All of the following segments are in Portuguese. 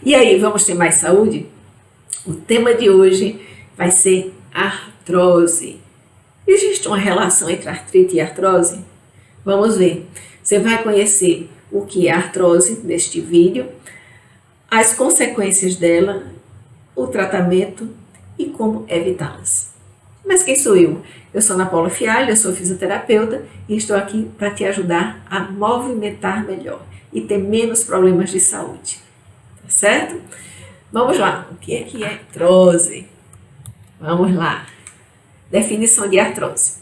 E aí, vamos ter mais saúde? O tema de hoje vai ser artrose. Existe uma relação entre artrite e artrose? Vamos ver. Você vai conhecer o que é artrose neste vídeo, as consequências dela, o tratamento e como evitá-las. Mas quem sou eu? Eu sou Ana Paula Fialho, eu sou fisioterapeuta e estou aqui para te ajudar a movimentar melhor e ter menos problemas de saúde. Tá certo? Vamos lá. O que é artrose? Vamos lá. Definição de artrose.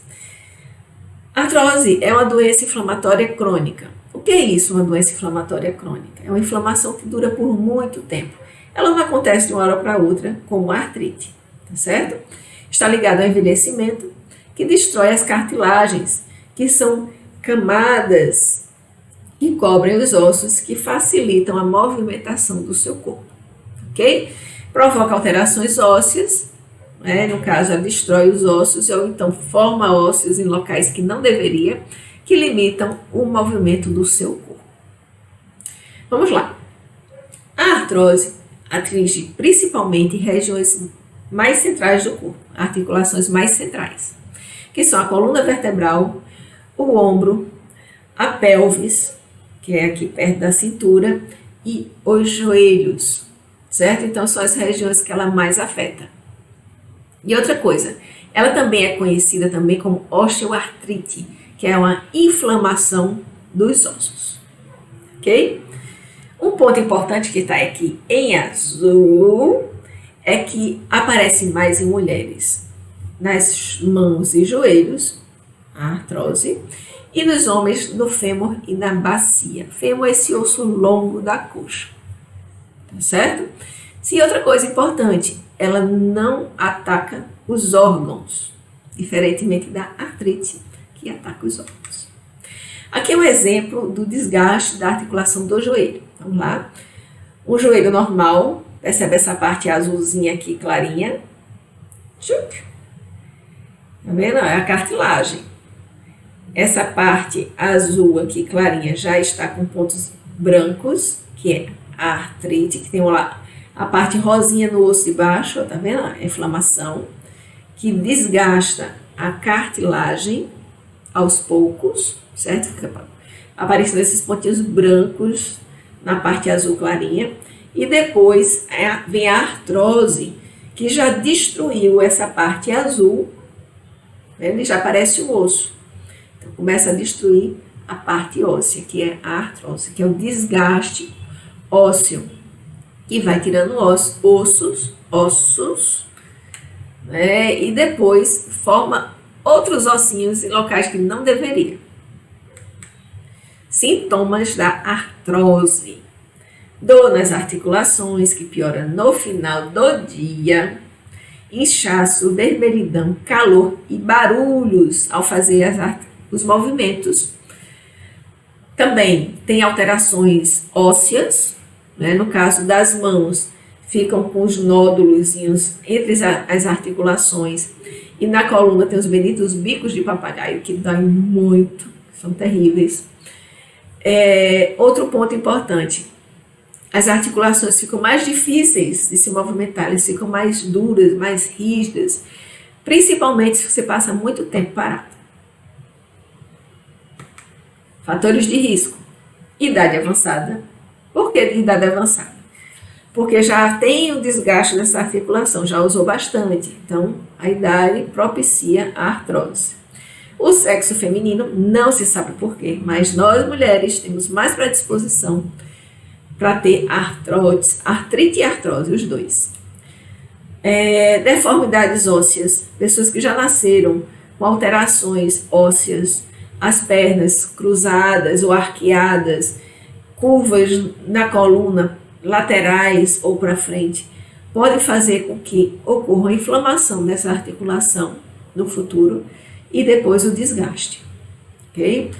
Artrose é uma doença inflamatória crônica. O que é isso, uma doença inflamatória crônica? É uma inflamação que dura por muito tempo. Ela não acontece de uma hora para outra, como a artrite, tá certo? Está ligada ao envelhecimento, que destrói as cartilagens, que são camadas que cobrem os ossos, que facilitam a movimentação do seu corpo, ok? Provoca alterações ósseas, né? No caso, ela destrói os ossos, ou então forma ósseos em locais que não deveria, que limitam o movimento do seu corpo. Vamos lá. A artrose atinge principalmente regiões mais centrais do corpo, articulações mais centrais, que são a coluna vertebral, o ombro, a pelvis, que é aqui perto da cintura, e os joelhos, certo? Então são as regiões que ela mais afeta. E outra coisa, ela também é conhecida também como osteoartrite, que é uma inflamação dos ossos, ok? Um ponto importante que está aqui em azul é que aparece mais em mulheres, nas mãos e joelhos, a artrose, e nos homens no fêmur e na bacia. Fêmur é esse osso longo da coxa, tá certo? Sim, outra coisa importante, ela não ataca os órgãos, diferentemente da artrite, que ataca os órgãos. Aqui é um exemplo do desgaste da articulação do joelho. Vamos lá. Um joelho normal, percebe essa parte azulzinha aqui, clarinha? Tá vendo? É a cartilagem. Essa parte azul aqui, clarinha, já está com pontos brancos, que é a artrite, que tem lá a parte rosinha no osso de baixo, tá vendo? A inflamação, que desgasta a cartilagem aos poucos, certo? Fica aparecendo esses pontinhos brancos na parte azul clarinha. E depois vem a artrose, que já destruiu essa parte azul, né? Ele já aparece o osso. Então começa a destruir a parte óssea, que é a artrose, que é o desgaste ósseo, que vai tirando ossos, né? E depois forma outros ossinhos em locais que não deveria. Sintomas da artrose. Dor nas articulações, que piora no final do dia, inchaço, vermelhidão, calor e barulhos ao fazer os movimentos. Também tem alterações ósseas, né? No caso das mãos, ficam com os nódulos entre as articulações, e na coluna tem os benditos bicos de papagaio, que doem muito, são terríveis. Outro ponto importante, as articulações ficam mais difíceis de se movimentar, elas ficam mais duras, mais rígidas, principalmente se você passa muito tempo parado. Fatores de risco. Idade avançada. Por que de idade avançada? Porque já tem o desgaste dessa articulação, já usou bastante, então a idade propicia a artrose. O sexo feminino não se sabe por quê, mas nós mulheres temos mais predisposição para ter artrite e artrose, os dois. Deformidades ósseas, pessoas que já nasceram com alterações ósseas, as pernas cruzadas ou arqueadas, curvas na coluna, laterais ou para frente, pode fazer com que ocorra a inflamação dessa articulação no futuro e depois o desgaste, ok?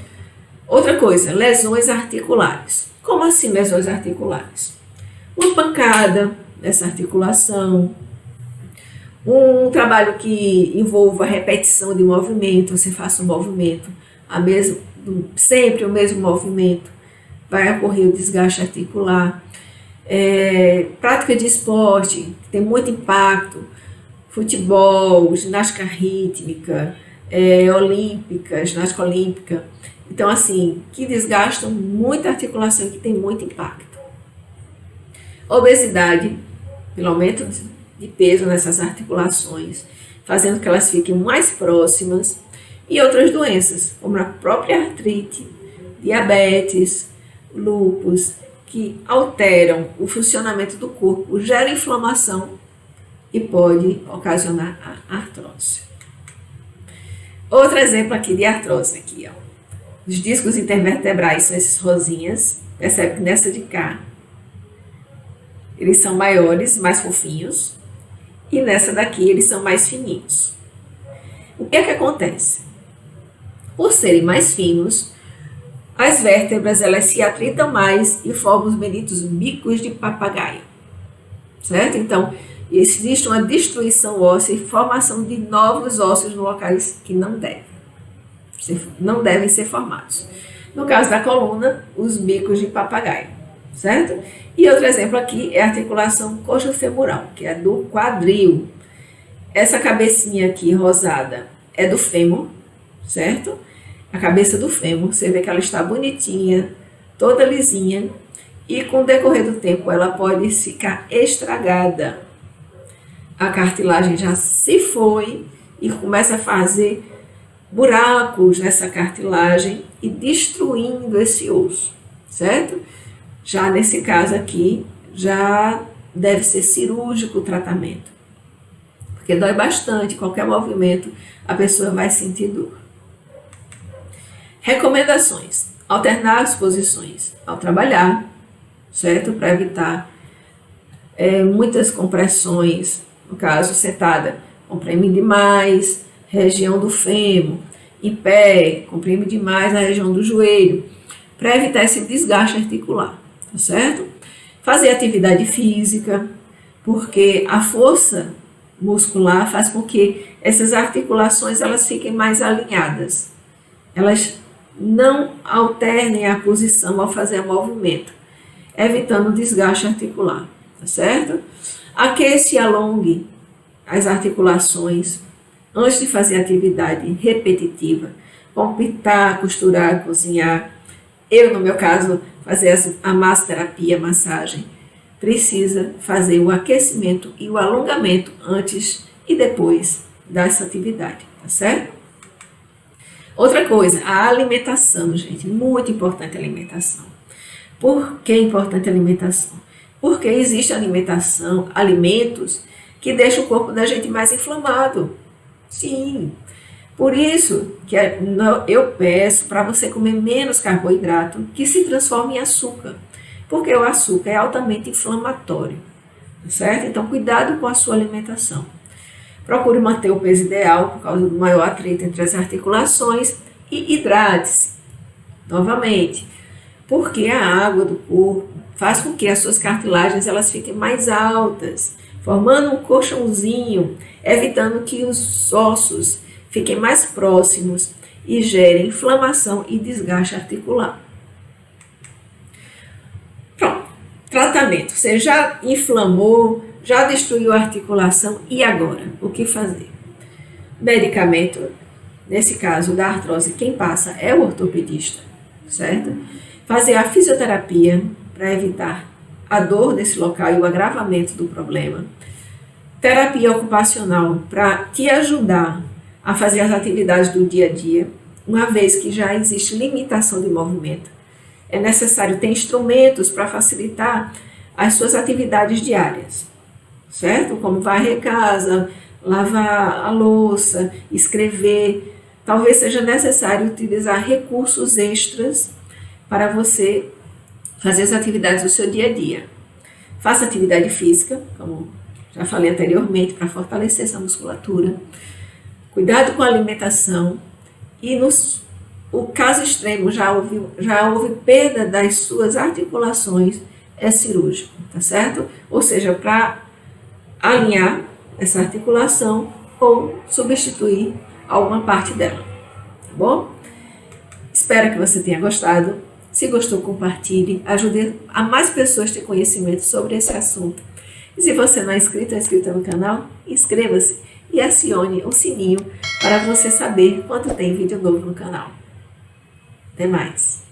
Outra coisa, lesões articulares. Como assim lesões articulares? Uma pancada nessa articulação, um trabalho que envolva repetição de movimento, você faça um movimento, sempre o mesmo movimento, vai ocorrer o desgaste articular. prática de esporte, que tem muito impacto, futebol, ginástica rítmica, olímpica, ginástica olímpica. Então, assim, que desgastam muita articulação e que tem muito impacto. Obesidade, pelo aumento de peso nessas articulações, fazendo que elas fiquem mais próximas, e outras doenças, como a própria artrite, diabetes, lúpus, que alteram o funcionamento do corpo, geram inflamação e pode ocasionar a artrose. Outro exemplo aqui de artrose, aqui, ó. Os discos intervertebrais são esses rosinhas, percebe que nessa de cá, eles são maiores, mais fofinhos, e nessa daqui eles são mais fininhos. O que é que acontece? Por serem mais finos, as vértebras elas se atritam mais e formam os benditos bicos de papagaio, certo? Então, existe uma destruição óssea e formação de novos ossos em locais que não devem ser formados. No caso da coluna, os bicos de papagaio, certo? E outro exemplo aqui é a articulação coxofemoral, que é do quadril. Essa cabecinha aqui rosada é do fêmur, certo? A cabeça do fêmur, você vê que ela está bonitinha, toda lisinha, e com o decorrer do tempo ela pode ficar estragada. A cartilagem já se foi e começa a fazer buracos nessa cartilagem e destruindo esse osso, certo? Já nesse caso aqui, já deve ser cirúrgico o tratamento, porque dói bastante, qualquer movimento a pessoa vai sentir dor. Recomendações: alternar as posições ao trabalhar, certo? Para evitar muitas compressões. No caso, sentada, comprime demais região do fêmur. Em pé, comprime demais na região do joelho, para evitar esse desgaste articular, tá certo? Fazer atividade física, porque a força muscular faz com que essas articulações elas fiquem mais alinhadas. Elas não alternem a posição ao fazer o movimento, evitando o desgaste articular, tá certo? Aqueça e alongue as articulações antes de fazer atividade repetitiva, como pintar, costurar, cozinhar. Eu, no meu caso, fazer a massoterapia, massagem, precisa fazer o aquecimento e o alongamento antes e depois dessa atividade, tá certo? Outra coisa, a alimentação, gente, muito importante a alimentação. Por que é importante a alimentação? Porque existe alimentos que deixam o corpo da gente mais inflamado. Sim, por isso que eu peço para você comer menos carboidrato que se transforma em açúcar, porque o açúcar é altamente inflamatório, certo? Então, cuidado com a sua alimentação. Procure manter o peso ideal por causa do maior atrito entre as articulações e hidrate-se, novamente, porque a água do corpo faz com que as suas cartilagens elas fiquem mais altas, formando um colchãozinho, evitando que os ossos fiquem mais próximos e gerem inflamação e desgaste articular. Pronto, tratamento. Você já inflamou, já destruiu a articulação e agora? O que fazer? Medicamento, nesse caso da artrose, quem passa é o ortopedista, certo? Fazer a fisioterapia para evitar a dor nesse local e o agravamento do problema. Terapia ocupacional para te ajudar a fazer as atividades do dia a dia, uma vez que já existe limitação de movimento. É necessário ter instrumentos para facilitar as suas atividades diárias, certo? Como varrer casa, lavar a louça, escrever. Talvez seja necessário utilizar recursos extras para você fazer as atividades do seu dia a dia. Faça atividade física, como já falei anteriormente, para fortalecer essa musculatura. Cuidado com a alimentação e o caso extremo já houve perda das suas articulações, é cirúrgico, tá certo? Ou seja, para alinhar essa articulação ou substituir alguma parte dela, tá bom? Espero que você tenha gostado. Se gostou, compartilhe. Ajude a mais pessoas a ter conhecimento sobre esse assunto. E se você não é inscrito ou inscrita no canal, inscreva-se e acione o sininho para você saber quando tem vídeo novo no canal. Até mais!